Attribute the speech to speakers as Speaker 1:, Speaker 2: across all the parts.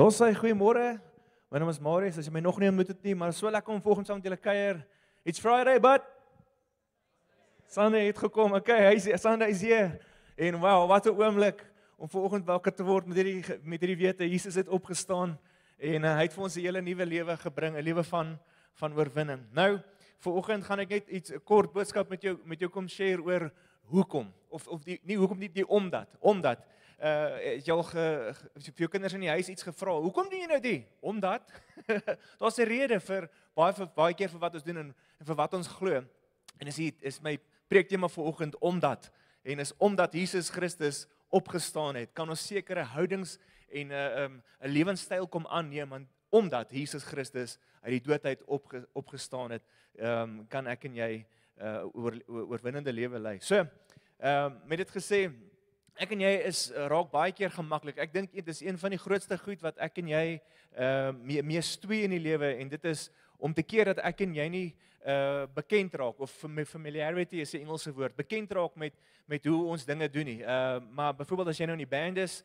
Speaker 1: Daar sê goeiemôre. My naam is Marius. As jy my nog nie ontmoet het nie, maar so lekker om volgens saam met julle kuier. It's Friday, but Sunday het gekom. Okay, Sunday is hier. En wow, wat 'n oomblik om vanoggend wakker te word met hierdie wete Jesus het opgestaan en hy het vir ons 'n hele nuwe lewe gebring, 'n lewe van oorwinning. Nou, vanoggend gaan ek net 'n kort boodskap met jou kom share oor hoekom of nie hoekom nie omdat jy al vir jou kinders in die huis iets gevra. Hoekom doen jy nou dit? Omdat daar's 'n rede vir baie keer vir wat ons doen en vir wat ons glo. En is my preektema vanoggend omdat omdat Jesus Christus opgestaan het, kan ons sekere houdings en 'n lewenstyl kom aanneem omdat Jesus Christus uit die dood uit opgestaan het, kan ek en jy oorwinnende lewe lei. So, met dit gesê, ek en jy raak baie keer gemaklik. Ek dink dit is een van die grootste goed wat ek en jy mee stoei in die lewe, en dit is om te keer dat ek en jy nie bekend raak, of familiarity is 'n Engelse woord, bekend raak met hoe ons dinge doen nie. Maar byvoorbeeld as jy nou in die band is,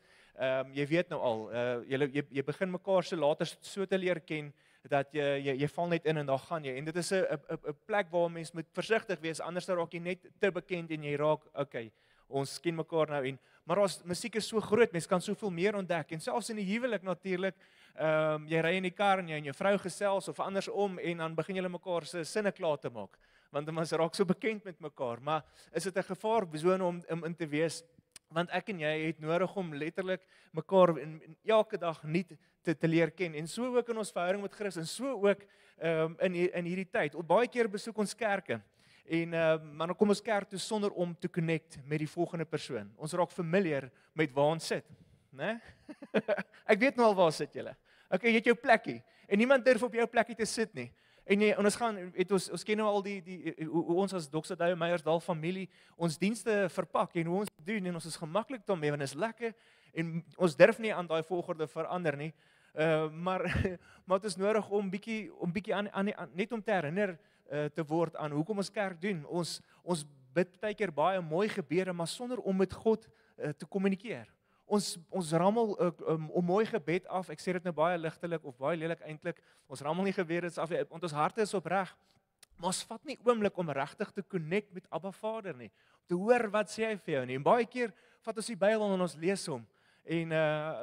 Speaker 1: jy weet nou al, jy begin mekaar so later so te leer ken, dat jy val net in en daar gaan jy. En dit is 'n plek waar mens moet versigtig wees, anders raak jy net te bekend en jy raak, okay, ons ken mekaar nou, maar ons musiek is so groot, mens kan soveel meer ontdek, en selfs in die huwelik natuurlik, jy ry in die kar en jy en jou vrou gesels, of andersom, en dan begin julle mekaar se sinne klaar te maak, want ons raak so bekend met mekaar, maar is dit 'n gevaarsone om in te wees, want ek en jy het nodig om letterlik mekaar elke dag nuut te leer ken, en so ook in ons verhouding met Christus, en so ook in hierdie tyd. Baie keer besoek ons kerke, maar dan kom ons kerk toe sonder om te connect met die volgende persoon. Ons raak familiar met waar ons sit, né? Ek weet nou al waar sit julle. Okay, jy het jou plekkie, en niemand durf op jou plekkie te sit nie. En ons gaan, ons ken nou al hoe ons as Dr. Douwe Meyersdal familie ons dienste verpak, en hoe ons doen, en ons is gemaklik daarmee, want is lekker, en ons durf nie aan daai volgorde verander nie, maar het is nodig om bietjie net om te herinner te word aan hoekom ons kerk doen. Ons bid baie keer baie mooi gebede, maar sonder om met God te kommunikeer. Ons rammel 'n mooi gebed af, ek sê dit nou baie ligtelik of baie lelik eintlik, ons rammel nie gebede af, want ons harte is opreg, maar ons vat nie oomblik om regtig te connect met Abba Vader nie, om te hoor wat sê hy vir jou nie, en baie keer vat ons die Bybel en ons lees hom,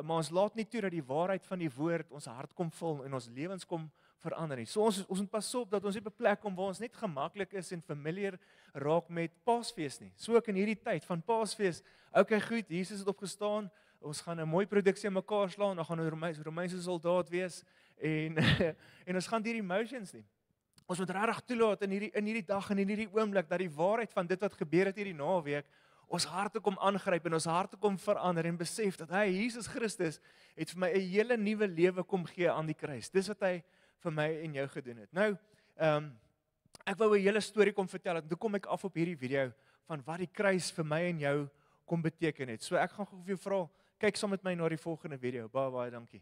Speaker 1: maar ons laat nie toe dat die waarheid van die woord ons hart kom vul en ons lewens kom verander nie. So ons moet pas op dat ons nie op 'n plek kom waar ons net gemaklik is en familiar raak met Paasfees nie. So ook in hierdie tyd van Paasfees, okay goed, Jesus het opgestaan, ons gaan 'n mooi produksie aan mekaar slaan, dan gaan 'n Romeinse soldaat wees, en ons gaan deur emotions nie. Ons moet regtig toelaat in hierdie dag en in hierdie oomblik, dat die waarheid van dit wat gebeur het hierdie naweek, ons harte kom aangryp en ons harte kom verander, en besef dat hy, Jesus Christus, het vir my 'n hele nuwe lewe kom gee aan die kruis. Dis wat hy vir my en jou gedoen het. Nou, ek wou 'n hele storie kom vertel, en toe kom ek af op hierdie video, van wat die kruis vir my en jou kom beteken het. So ek gaan gou vir jou vra, kyk saam met my na die volgende video. Baie dankie.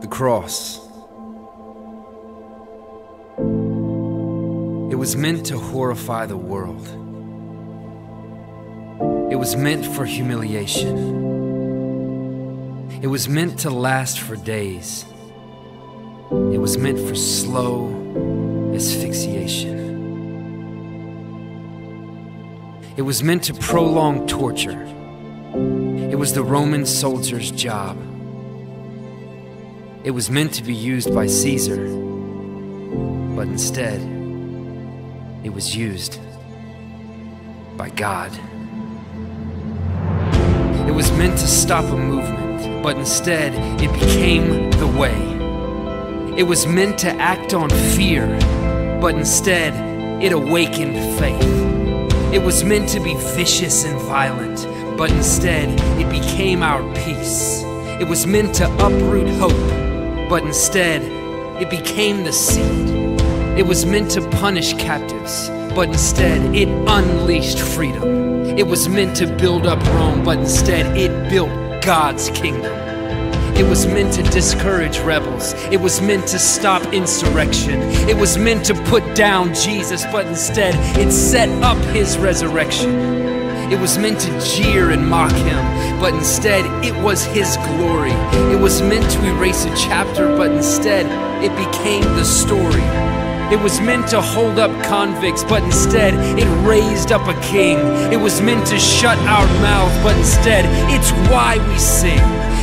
Speaker 2: The cross. It was meant to horrify the world. It was meant for humiliation. It was meant to last for days. It was meant for slow asphyxiation. It was meant to prolong torture. It was the Roman soldier's job. It was meant to be used by Caesar, but instead, it was used by God. It was meant to stop a movement, but instead, it became the way. It was meant to act on fear, but instead, it awakened faith. It was meant to be vicious and violent, but instead, it became our peace. It was meant to uproot hope, but instead, it became the seed. It was meant to punish captives, but instead it unleashed freedom. It was meant to build up Rome, but instead it built God's kingdom. It was meant to discourage rebels. It was meant to stop insurrection. It was meant to put down Jesus, but instead it set up his resurrection. It was meant to jeer and mock him, but instead it was his glory. It was meant to erase a chapter, but instead it became the story. It was meant to hold up convicts, but instead it raised up a king. It was meant to shut our mouth, but instead it's why we sing.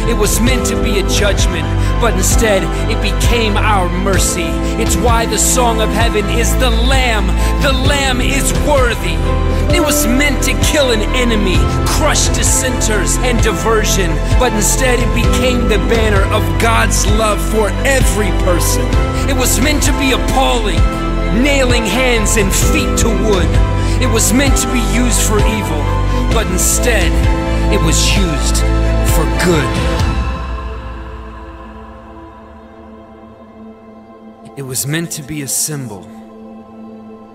Speaker 2: It was meant to be a judgment, but instead it became our mercy. It's why the song of heaven is the Lamb. The Lamb is worthy. It was meant to kill an enemy, crush dissenters and diversion, but instead it became the banner of God's love for every person. It was meant to be appalling, nailing hands and feet to wood. It was meant to be used for evil, but instead it was used for good. It was meant to be a symbol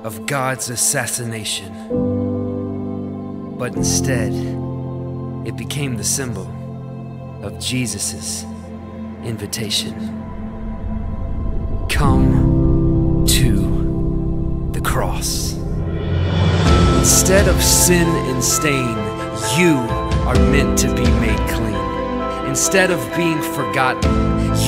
Speaker 2: of God's assassination, but instead it became the symbol of Jesus' invitation. Come to the cross. Instead of sin and stain, you are meant to be made clean. Instead of being forgotten,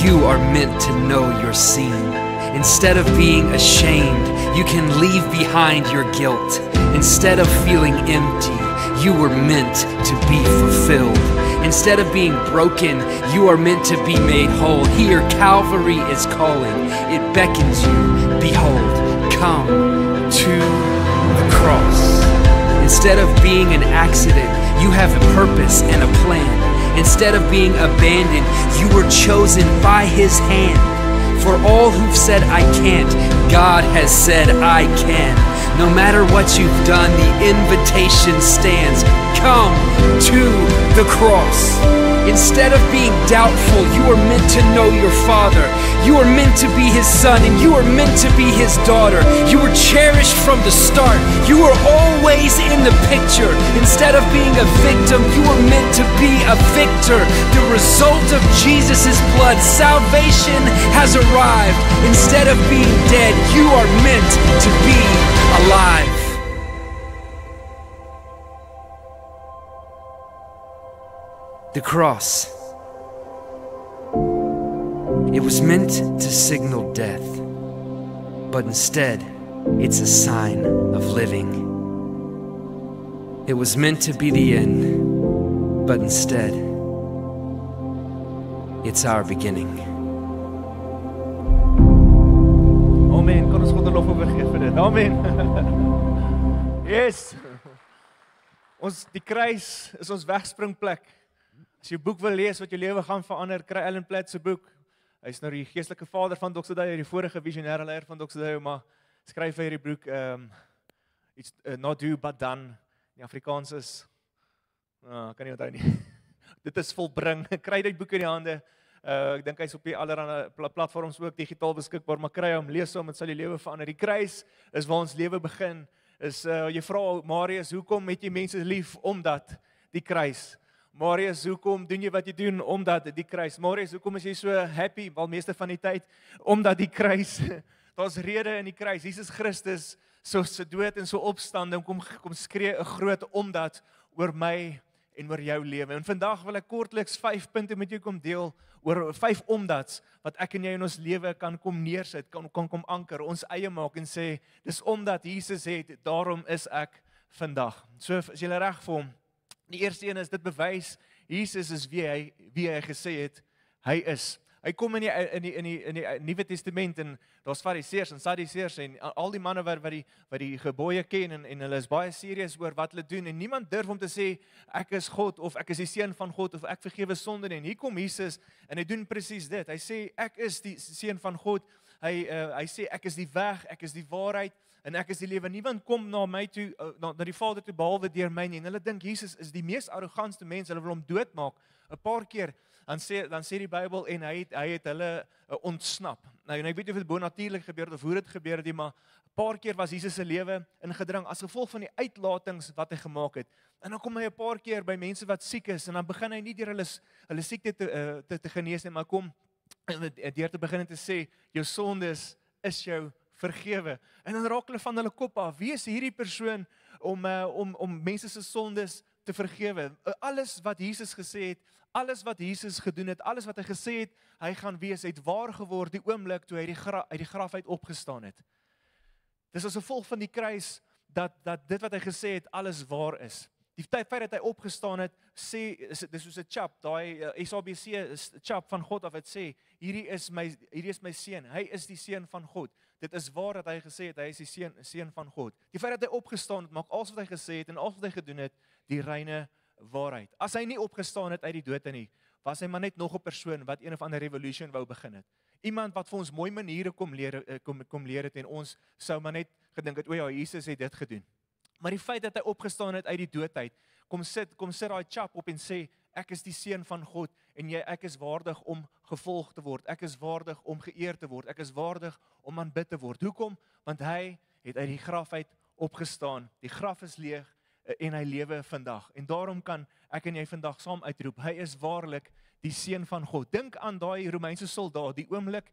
Speaker 2: you are meant to know you're seen. Instead of being ashamed, you can leave behind your guilt. Instead of feeling empty, you were meant to be fulfilled. Instead of being broken, you are meant to be made whole. Here, Calvary is calling. It beckons you. Behold, come to the cross. Instead of being an accident, you have a purpose and a plan. Instead of being abandoned, you were chosen by his hand. For all who've said I can't, God has said I can. No matter what you've done, the invitation stands. Come to the cross. Instead of being doubtful, you are meant to know your Father. You are meant to be his son, and you are meant to be his daughter. You were cherished from the start. You were always in the picture. Instead of being a victim, you were meant to be a victor. The result of Jesus' blood, salvation has arrived. Instead of being dead, you are meant to be alive. The cross. It was meant to signal death, but instead, it's a sign of living. It was meant to be the end, but instead, it's our beginning.
Speaker 1: Amen. Kan ons God 'n lof oorgee vir dit. Amen. Yes. Die kruis is ons wegspringplek. As jy 'n boek wil lees wat jou lewe gaan verander, kry Alan Platt se boek. Hy's nou die geestelike vader van Doxodeo, die vorige visionêre leier van Doxodeo, maar skryf hy hierdie boek iets not do but done. Die Afrikaans is kan nie onthou nie. Dit is volbring. Kry dit boek in die hande. Ek dink hy's op die allerlei platforms ook digitaal beskikbaar, maar kry hom, lees hom, dit sal jou lewe verander. Die kruis is waar ons lewe begin. Jy vra Marius, hoekom het jy mense lief? Omdat die kruis. Marius, hoekom doen jy wat jy doen? Omdat die kruis. Marius, hoekom is jy so happy? Wel meeste van die tyd, omdat die kruis. Daar's rede in die kruis. Jesus Christus, so se dood en so opstanding, kom skree 'n groot omdat oor my en oor jou lewe. En vandag wil ek kortliks 5 punte met jou kom deel oor 5 omdats wat ek en jy in ons lewe kan kom neersit, kan kom anker, ons eie maak en sê, dis omdat Jesus het, daarom is ek vandag. So as jy reg vir hom. Die eerste een is, dit bewys, Jesus is wie hy gesê het, hy is. Hy kom in die Nuwe Testament en daar's Fariseërs en Sadduseërs en al die manne wat die gebooie ken en hulle is baie serieus oor wat hulle doen en niemand durf om te sê, ek is God of ek is die seun van God of ek vergewe sonde nie. En hier kom Jesus en hy doen presies dit. Hy sê, ek is die seun van God. Hy sê, ek is die weg, ek is die waarheid, en ek is die lewe. Niemand kom na my toe, na die Vader toe, behalwe deur my nie. En hulle dink Jesus is die mees arrogantste mens, hulle wil hom doodmaak. 'n paar keer dan sê die Bybel en hy het hulle ontsnap. Nou en ek weet nie of dit bonatuurlik gebeur het of hoe dit gebeur het nie, maar 'n paar keer was Jesus se lewe ingedring as gevolg van die uitlatings wat hy gemaak het. En dan kom hy 'n paar keer by mense wat siek is en dan begin hy nie deur hulle siekte te genees nie, maar kom deur te begin te sê jou sondes is jou vergewe. En dan raak hulle van hulle kop af. Wie is hierdie persoon om mense se sondes te vergewe? Alles wat Jesus gesê het, alles wat Jesus gedoen het, alles wat hy gesê het, hy gaan wees, het waar geword die oomblik toe hy uit die graf uit opgestaan het. Dis as gevolg van die kruis dat dit wat hy gesê het alles waar is. Die feit dat hy opgestaan het, sê dis soos 'n chap, daai SABC chap van God af het sê, hierdie is my seun, hy is die seun van God. Dit is waar dat hy gesê het hy is die seun van God. Die feit dat hy opgestaan het, maak alles wat hy gesê het en alles wat hy gedoen het, die reine waarheid. As hy nie opgestaan het uit die dood nie, was hy maar net nog 'n persoon wat een of ander revolution wou begin het. Iemand wat vir ons mooi maniere kom leer het en ons sou maar net gedink het, o ja, Jesus het dit gedoen. Maar die feit dat hy opgestaan het uit die dood uit, kom sit daai chap op en sê, ek is die seun van God en ek is waardig om gevolg te word. Ek is waardig om geëer te word. Ek is waardig om aanbid te word. Hoekom? Want hy het uit die graf uit opgestaan. Die graf is leeg en hy lewe vandag. En daarom kan ek en jy vandag saam uitroep, hy is waarlik die seun van God. Dink aan daai Romeinse soldaat, die oomblik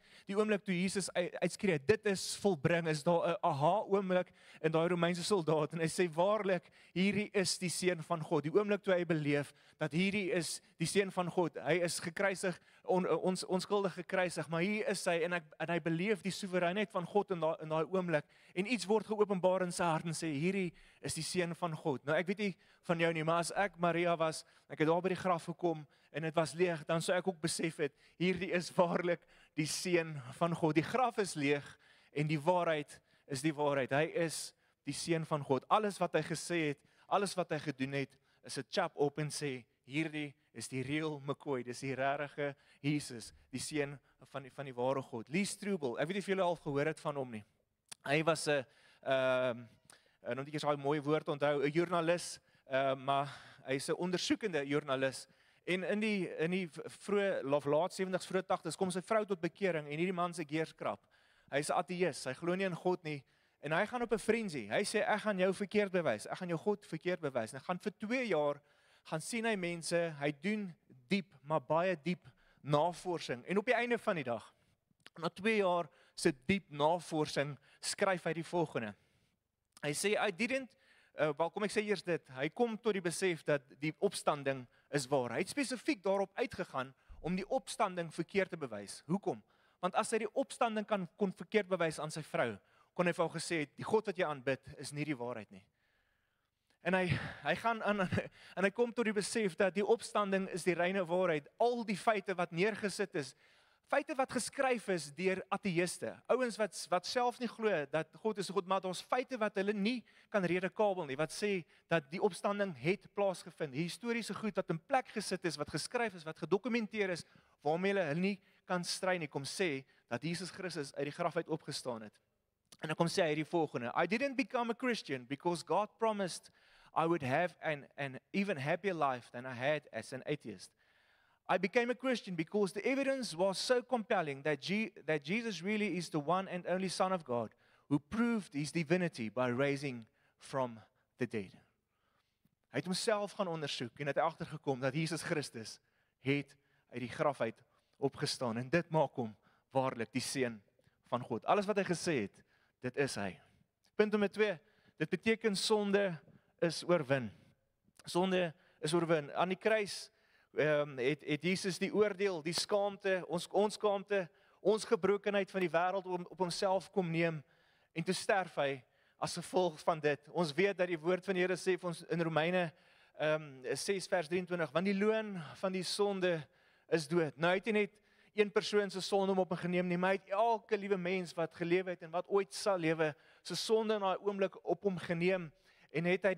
Speaker 1: toe Jesus uitskree, dit is volbring, is daar 'n aha oomblik in daai Romeinse soldaat en hy sê waarlik, hierdie is die seun van God. Die oomblik toe hy beleef dat hierdie is die seun van God. Hy is gekruisig, onskuldig gekruisig, maar hier is hy en hy beleef die soewereiniteit van God in daai oomblik en iets word geopenbaar in sy hart en sê hierdie is die seun van God. Nou ek weet nie van jou nie, maar as ek Maria was, ek het daar by die graf gekom en dit was leeg, dan sou ek ook besef het, hierdie is waarlik die seun van God. Die graf is leeg en die waarheid is die waarheid. Hy is die seun van God. Alles wat hy gesê het, alles wat hy gedoen het, is 'n chap op en sê, hierdie is die real McCoy, dis die regte Jesus, die seun van die ware God. Lee Strobel, ek weet nie of julle al gehoor het van hom nie. Hy was 'n nou moet ek daai mooi woord onthou, 'n joernalis, maar hy's 'n ondersoekende joernalis. En in die vroeë laat 70s, vroeë 80s kom sy vrou tot bekering en hierdie man se geerskrap. Hy's 'n ateïs, hy glo nie in God nie en hy gaan op 'n frenzy. Hy sê ek gaan jou verkeerd bewys. Ek gaan jou God verkeerd bewys. En hy gaan vir 2 jaar gaan sien hy mense, hy doen diep, maar baie diep navorsing. En op die einde van die dag, na 2 jaar se diep navorsing, skryf hy die volgende. Hy sê kom ek sê eers dit, hy kom tot die besef dat die opstanding is waar. Hy het spesifiek daarop uitgegaan om die opstanding verkeerd te bewys. Hoekom? Want as hy die opstanding kon verkeerd bewys aan sy vrou, kon hy vir haar gesê het, die God wat jy aanbid is nie die waarheid nie. En hy gaan aan en hy kom tot die besef dat die opstanding is die reine waarheid. Al die feite wat neergesit is, feite wat geskryf is deur ateïste, ouens wat selfs nie glo dat God is God, maar daar's feite wat hulle nie kan redekabel nie, wat sê dat die opstanding het plaasgevind. Historiese goed wat in plek gesit is, wat geskryf is, wat gedokumenteer is, waarmee hulle nie kan stry nie, kom sê dat Jesus Christus uit die graf uit opgestaan het. En dan kom sê hy die volgende, I didn't become a Christian because God promised I would have an even happier life than I had as an atheist. I became a Christian because the evidence was so compelling that Jesus really is the one and only Son of God who proved his divinity by raising from the dead. Hy het homself gaan ondersoek en het agtergekom dat Jesus Christus het uit die graf uit opgestaan en dit maak hom waarlik die seun van God. Alles wat hy gesê het, dit is hy. Punt nommer 2, dit beteken sonde is oorwin. Sonde is oorwin. Aan die kruis het Jesus die oordeel, die skaamte, ons skaamte, ons gebrokenheid van die wêreld op homself kom neem en toe sterf hy as gevolg van dit. Ons weet dat die woord van die Here sê vir ons in Romeine 6 vers 23, want die loon van die sonde is dood. Nou het hy net een persoon se sonde op hom geneem nie, maar hy het elke liewe mens wat gelewe het en wat ooit sal lewe, se sonde in daai oomblik op hom geneem en het hy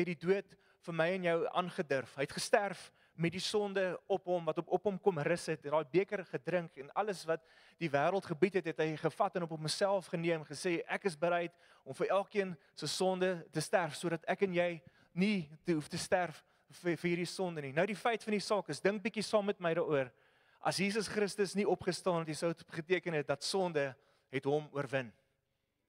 Speaker 1: die dood vir my en jou aangedurf. Hy het gesterf met die sonde op hom, wat op hom kom rus het, en daai beker gedrink, en alles wat die wêreld gebied het, het hy gevat en op homself geneem, gesê, ek is bereid om vir elkeen se sonde te sterf, sodat ek en jy nie hoef te sterf vir hierdie sonde nie. Nou die feit van die saak is, dink bietjie saam met my daaroor. As Jesus Christus nie opgestaan het, sou dit beteken het dat sonde het hom oorwin.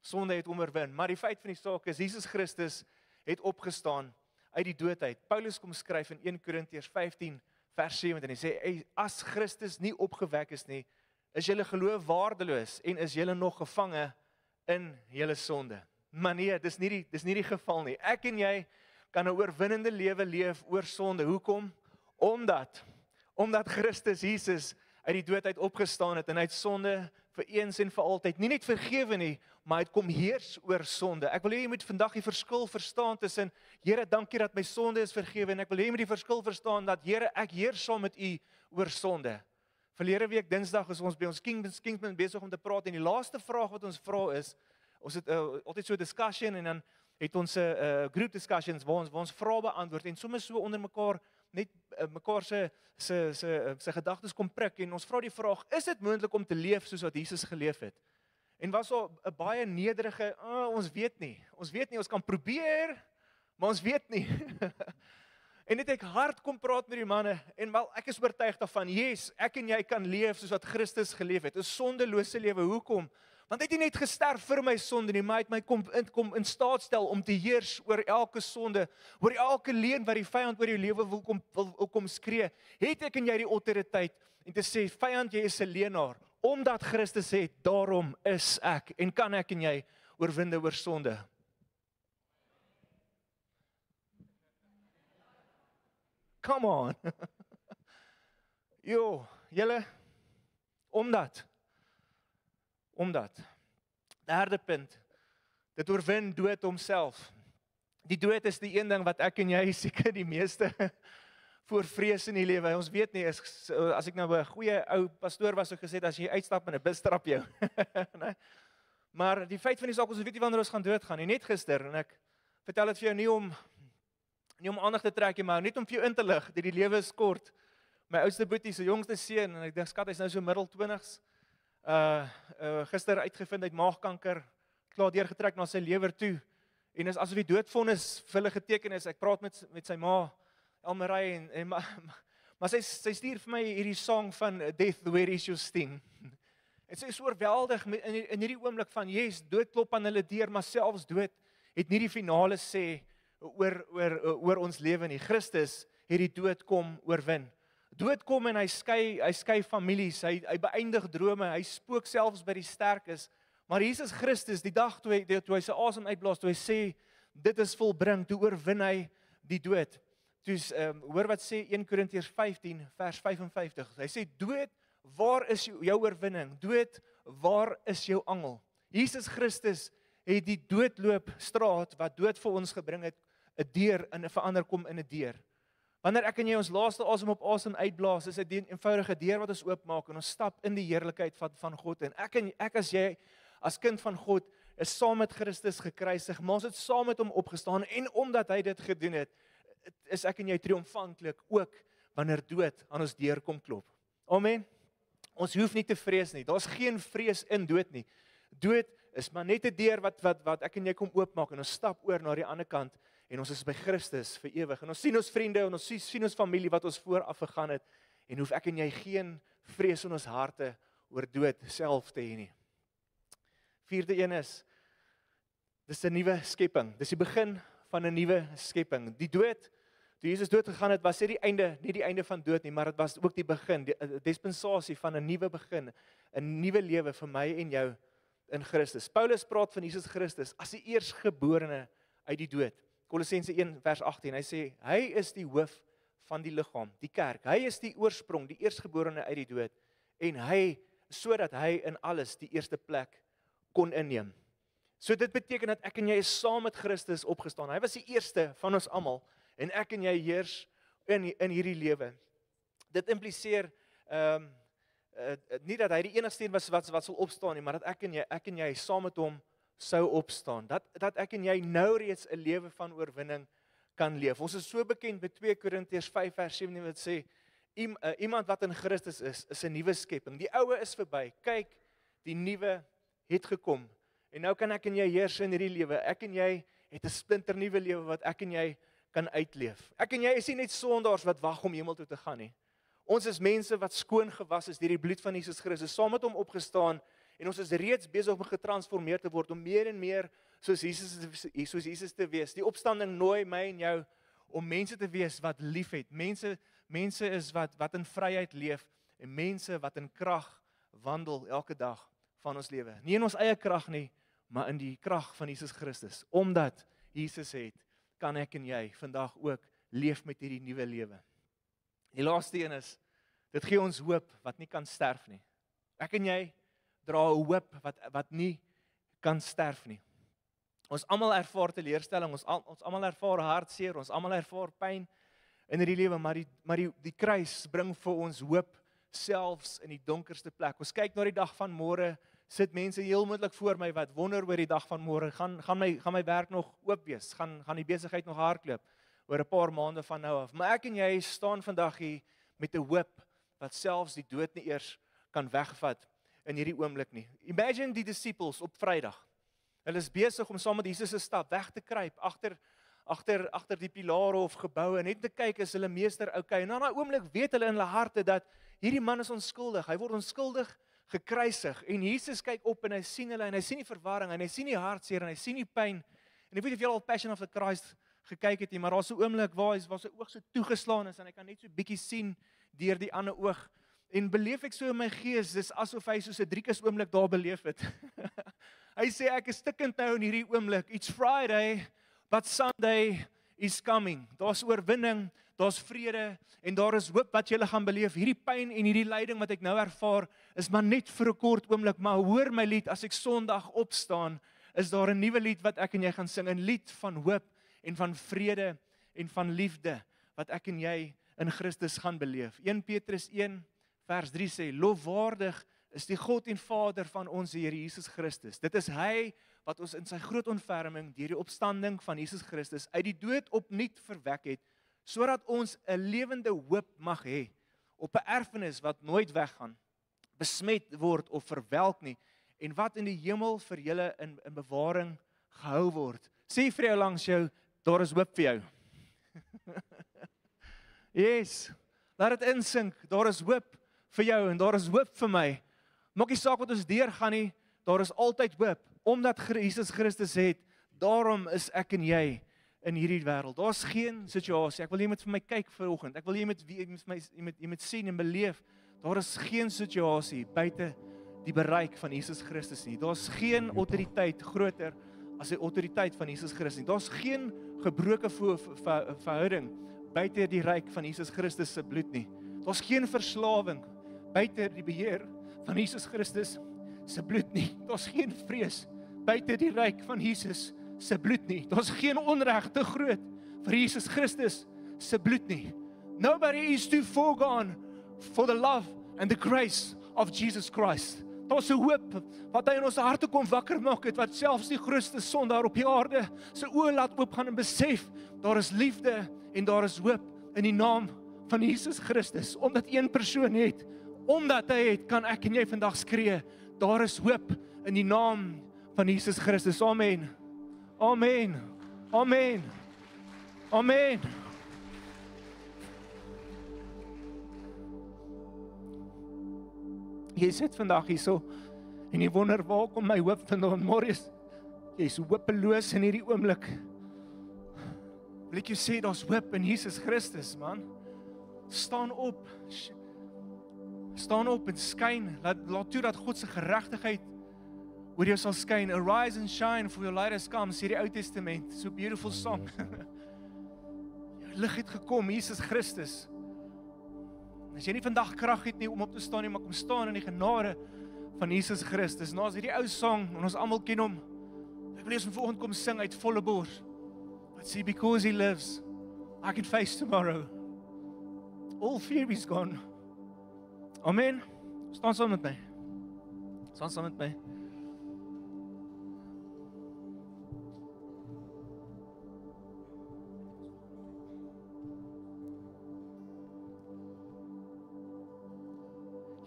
Speaker 1: Sonde het hom oorwin, maar die feit van die saak is, Jesus Christus het opgestaan uit die dood uit. Paulus kom skryf in 1 Korintiërs 15 vers 7 en hy sê, as Christus nie opgewek is nie, is julle geloof waardeloos en is julle nog gevange in julle sonde. Maar nee, dis nie die geval nie. Ek en jy kan 'n oorwinnende lewe leef oor sonde. Hoekom? Omdat Christus Jesus uit die dood uit opgestaan het en hy het sonde vir eens en vir altyd nie net vergewe nie, maar hy het kom heers oor sonde. Ek wil hê jy moet vandag die verskil verstaan tussen Here, dankie dat my sonde is vergewe en ek wil hê jy moet die verskil verstaan dat Here, ek heers saam met U oor sonde. Verlede week Dinsdag is ons by ons Kingsman besig om te praat en die laaste vraag wat ons vra is, ons het altyd so 'n discussion en dan het ons 'n group discussions waar ons vrae beantwoord en soms so onder mekaar net mekaar se gedagtes kom prik en ons vra die vraag, is dit moontlik om te leef soos wat Jesus geleef het? En was al 'n baie nederige, ons weet nie, ons kan probeer, maar ons weet nie. En net ek hard kom praat met die manne, en wel, ek is oortuig daarvan, yes, ek en jy kan leef soos wat Christus geleef het, 'n sondelose lewe. Hoekom? Want hy het nie net gesterf vir my sonde nie, maar hy het my kom in staat stel om te heers oor elke sonde, oor elke leuen wat die vyand oor jou lewe wil kom skree. Het ek en jy die autoriteit en te sê, vyand, jy is 'n leienaar, omdat Christus sê, daarom is ek, en kan ek en jy oorwinde oor sonde. Come on. Julle, omdat. Derde punt, dit oorwin dood homself. Die dood is die een ding wat ek en jy seker die meeste voor vrees in die lewe. Ons weet nie, as ek nou 'n goeie ou pastoor was, sou gesê, as jy uitstap in 'n bus trap jou. Nee? Maar die feit van die saak, ons weet nie wanneer ons gaan doodgaan nie. Net gister, en ek vertel dit vir jou nie om aandag te trek nie, maar net om vir jou in te lig, dat die lewe is kort. My oudste boetie, sy jongste seun, en ek dink skat, hy's nou so middel 20's, gister uitgevind uit maagkanker, klaar deurgetrek na sy lewer toe, en is asof die doodvonnis vir hulle geteken is. Ek praat met sy ma, Elmarie, maar sy stuur vir my hierdie sang van Death, Where Is Your Sting? En sy is oorweldig in hierdie oomblik van, yes, dood klop aan hulle deur, maar selfs dood het nie die finale sê oor ons lewe nie. Christus het die dood kom oorwin. Dood kom en hy skei families, hy beëindig drome, hy spook selfs by die sterkes. Maar Jesus Christus, die dag toe hy sy asem uitblaas, toe hy sê, dit is volbring, toe oorwin hy die dood. Hoor wat sê 1 Korintiërs 15 vers 55. Hy sê, dood, waar is jou oorwinning? Dood, waar is jou angel? Jesus Christus het die doodloopstraat wat dood vir ons gebring het, 'n deur in 'n verander kom in 'n deur. Wanneer ek en jy ons laaste asem op asem uitblaas, is dit 'n eenvoudige deur wat ons oopmaak en ons stap in die heerlikheid van God. En ek as jy as kind van God is saam met Christus gekruisig, maar ons het saam met hom opgestaan en omdat hy dit gedoen het, is ek en jy triomfantlik ook wanneer dood aan ons deur kom klop. Amen. Ons hoef nie te vrees nie. Daar's geen vrees in dood nie. Dood is maar net 'n deur wat ek en jy kom oopmaak en ons stap oor na die ander kant en ons is by Christus vir ewig. En ons sien ons vriende en ons sien ons familie wat ons vooraf gegaan het en hoef ek en jy geen vrees in ons harte oor dood self te hê nie. Vierde een is, dis 'n nuwe skepping. Dis die begin van 'n nuwe skepping. Die dood, toe Jesus dood gegaan het, was nie die einde van dood nie, maar dit was ook die begin, die dispensasie van 'n nuwe begin, 'n nuwe lewe vir my en jou in Christus. Paulus praat van Jesus Christus as die eerstgeborene uit die dood. Kolossense 1 vers 18, hy sê, hy is die hoof van die liggaam, die kerk. Hy is die oorsprong, die eerstgeborene uit die dood. En hy, sodat hy in alles die eerste plek kon inneem. So dit beteken dat ek en jy is saam met Christus opgestaan. Hy was die eerste van ons almal en ek en jy heers in hierdie lewe. Dit impliseer nie dat hy die enigste was wat sal opstaan nie, maar dat ek en jy saam met hom sou opstaan. Dat ek en jy nou reeds 'n lewe van oorwinning kan leef. Ons is so bekend met 2 Korintiërs 5 vers 17 wat sê, iemand wat in Christus is 'n nuwe skepping. Die oue is verby. Kyk, die nuwe het gekom. En nou kan ek en jy heers in hierdie lewe. Ek en jy het 'n splinter nuwe lewe wat ek en jy kan uitleef. Ek en jy is nie net sondaars wat wag om hemel toe te gaan nie. Ons is mense wat skoon gewas is deur die bloed van Jesus Christus, saam met hom opgestaan, en ons is reeds besig om getransformeer te word, om meer en meer soos Jesus te wees. Die opstanding nooi my en jou om mense te wees wat liefhet. Mense is wat in vryheid leef, en mense wat in krag wandel elke dag van ons lewe. Nie in ons eie krag nie, maar in die krag van Jesus Christus. Omdat Jesus het, kan ek en jy vandag ook leef met hierdie nuwe lewe. Die laaste een is, dit gee ons hoop wat nie kan sterf nie. Ek en jy dra 'n hoop wat nie kan sterf nie. Ons almal ervaar teleurstelling, ons almal ervaar hartseer, ons almal ervaar pyn in hierdie lewe, maar die kruis bring vir ons hoop selfs in die donkerste plek. Ons kyk na die dag van môre, sit mense heel moontlik voor my wat wonder oor die dag van môre, gaan my werk nog oop wees, gaan die besigheid nog hardloop oor 'n paar maande van nou af. Maar ek en jy staan vandag hier met 'n hoop wat selfs die dood nie eers kan wegvat in hierdie oomblik nie. Imagine die disippels op Vrydag. Hulle is besig om saam met Jesus se stap weg te kruip agter die pilare of geboue, en net te kyk is hulle meester okay. En in 'n oomblik weet hulle in hulle harte dat hierdie man is onskuldig. Hy word onskuldig gekruisig, en Jesus kyk op en hy sien hulle, en hy sien die verwarring, en hy sien die hartseer, en hy sien die pyn. En ek weet of jy al Passion of the Christ gekyk het nie, maar daar's 'n oomblik waar sy oog so toegeslaan is, en hy kan net so bietjie sien deur die ander oog. En beleef ek so in my gees, dis asof hy soos 'n driekus oomblik daar beleef het. Hy sê, ek is stikkend nou in hierdie oomblik. It's Friday, but Sunday is coming. Daar's oorwinning, daar's vrede, en daar is hoop wat jy gaan beleef. Hierdie pyn en hierdie lyding wat ek nou ervaar, is maar net vir 'n kort oomblik, maar hoor my lied, as ek Sondag opstaan, is daar 'n nuwe lied wat ek en jy gaan sing, 'n lied van hoop, en van vrede, en van liefde, wat ek en jy in Christus gaan beleef. 1 Petrus 1 vers 3 sê, lofwaardig is die God en Vader van ons Here Jesus Christus. Dit is hy wat ons in sy groot ontferming deur die opstanding van Jesus Christus uit die dood opnuut verwek het, sodat ons 'n lewende hoop mag hê op 'n erfenis wat nooit weggaan, besmet word of verwelk nie, en wat in die hemel vir julle in bewaring gehou word. Sê vir jou langs jou, daar is hoop vir jou. Yes, laat dit insink, daar is hoop vir jou en daar is hoop vir my. Maak nie saak wat ons deurgaan nie, daar is altyd hoop, omdat Jesus Christus het, daarom is ek en jy in hierdie wêreld. Daar's geen situasie, ek wil jy moet vir my kyk vanoggend, ek wil jy moet sien en beleef, daar is geen situasie buite die bereik van Jesus Christus nie. Daar's geen autoriteit groter as die autoriteit van Jesus Christus nie. Daar's geen gebroke verhouding buite die ryk van Jesus Christus se bloed nie. Daar's geen verslawing buite die beheer van Jesus Christus se bloed nie. Daar's geen vrees buite die ryk van Jesus se bloed nie. Daar's geen onreg te groot vir Jesus Christus se bloed nie. Nobody is too far gone for the love and the grace of Jesus Christ. Daar's 'n hoop wat hy in ons harte kom wakker maak het, wat selfs die grootste sondaar op die aarde sy oë laat oopgaan en besef, daar is liefde en daar is hoop in die naam van Jesus Christus. Omdat een persoon het, omdat hy het, kan ek en jy vandag skree, daar is hoop in die naam van Jesus Christus. Amen. Amen. Amen. Amen. Jy sit vandag hierso en jy wonder waar kom my hoop vandaan? Marius, jy's hopeloos in hierdie oomblik. Wil ek jou sê, daar's hoop in Jesus Christus, man. Staan op. Staan op en skyn. Laat toe dat God se geregtigheid oor jou sal skyn. Arise and shine, for your light has come, sê die Ou Testament. So beautiful song. Jou lig het gekom, Jesus Christus. As jy nie vandag krag het nie om op te staan nie, maar kom staan in die genade van Jesus Christus. Nou as hierdie ou song, en ons almal ken hom. Ek wil eers vanoggend kom sing uit volle bors. But see, because he lives, I can face tomorrow. All fear is gone. Amen. Staan saam met my. Staan saam met my.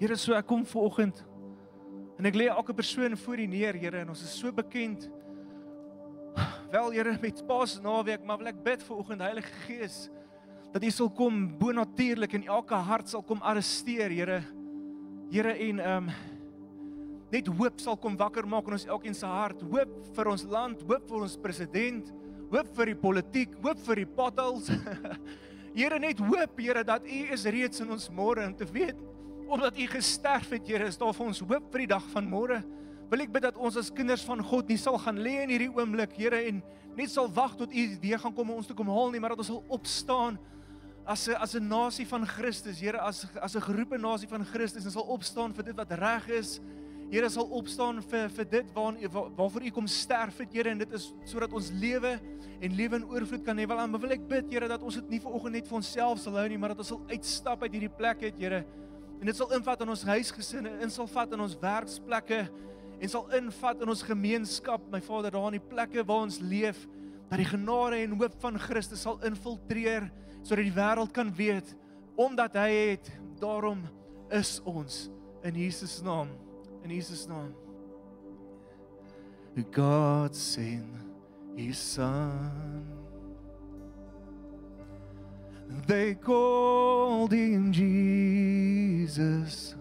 Speaker 1: Here, so ek kom vanoggend en ek lê elke persoon voor U neer, Here, en ons is so bekend wel Here met Paasnaweek, maar wil ek bid vanoggend Heilige Gees dat U sal kom bonatuurlik en elke hart sal kom arresteer, Here. Here en net hoop sal kom wakker maak in ons elkeen se hart. Hoop vir ons land, hoop vir ons president, hoop vir die politiek, hoop vir die potholes. Here, net hoop, Here, dat U is reeds in ons môre en te weet, omdat U gesterf het, Here, is daar vir ons hoop vir die dag van môre. Wil ek bid dat ons as kinders van God nie sal gaan lê in hierdie oomblik, Here, en net sal wag tot U weer gaan kom om ons te kom haal nie, maar dat ons sal opstaan as 'n nasie van Christus, Here, as 'n geroepe nasie van Christus, en sal opstaan vir dit wat reg is. Here, sal opstaan vir dit waarvoor U kom sterf het, Here, en dit is sodat ons lewe en lewe in oorvloed kan hê. Wel, wil ek bid, Here, dat ons dit nie vanoggend net vir onsself sal hou nie, maar dat ons sal uitstap uit hierdie plek uit, Here. En dit sal invat in ons huisgesinne, sal vat in ons werksplekke, en sal invat in ons gemeenskap, my Vader, daar in die plekke waar ons leef, dat die genade en hoop van Christus sal infiltreer, sodat die wêreld kan weet, omdat hy het, daarom is ons, in Jesus naam. In Jesus' name. God sent His Son. They called Him Jesus.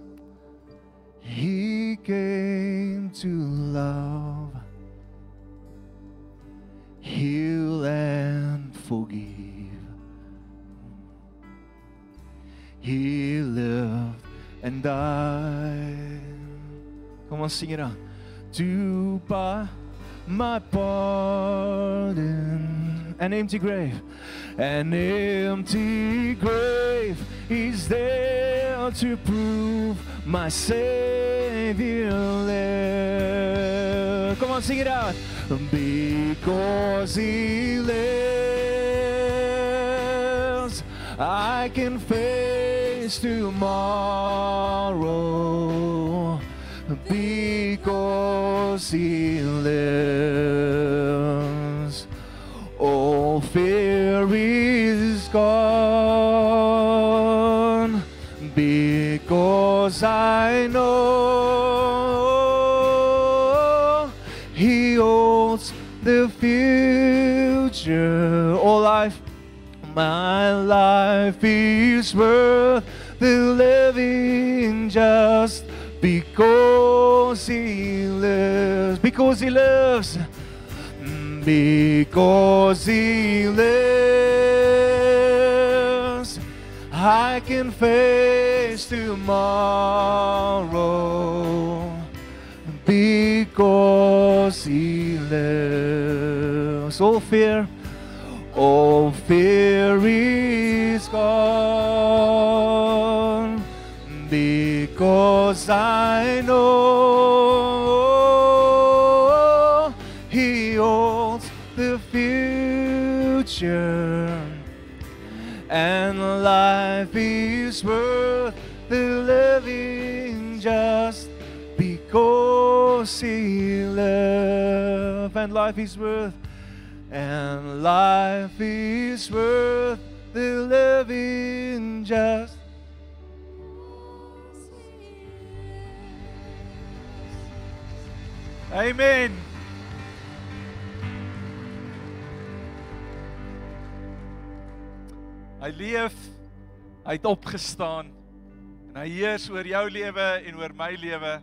Speaker 1: He came to love, heal and forgive. He lived and died. Come on, sing it out. To buy my pardon. An empty grave. An empty grave is there to prove my Savior lives. Come on, sing it out. Because He lives, I can face tomorrow. Because He lives, all fear is gone. Because I know He holds the future. All life, my life is worth the living just because He lives, because He lives, because He lives, I can face tomorrow, because He lives. All fear is gone. Because I know He holds the future, and life is worth the living just because He lives. And life is worth, and life is worth the living just. Amen. Hy leef, hy het opgestaan en hy heers oor jou lewe en oor my lewe.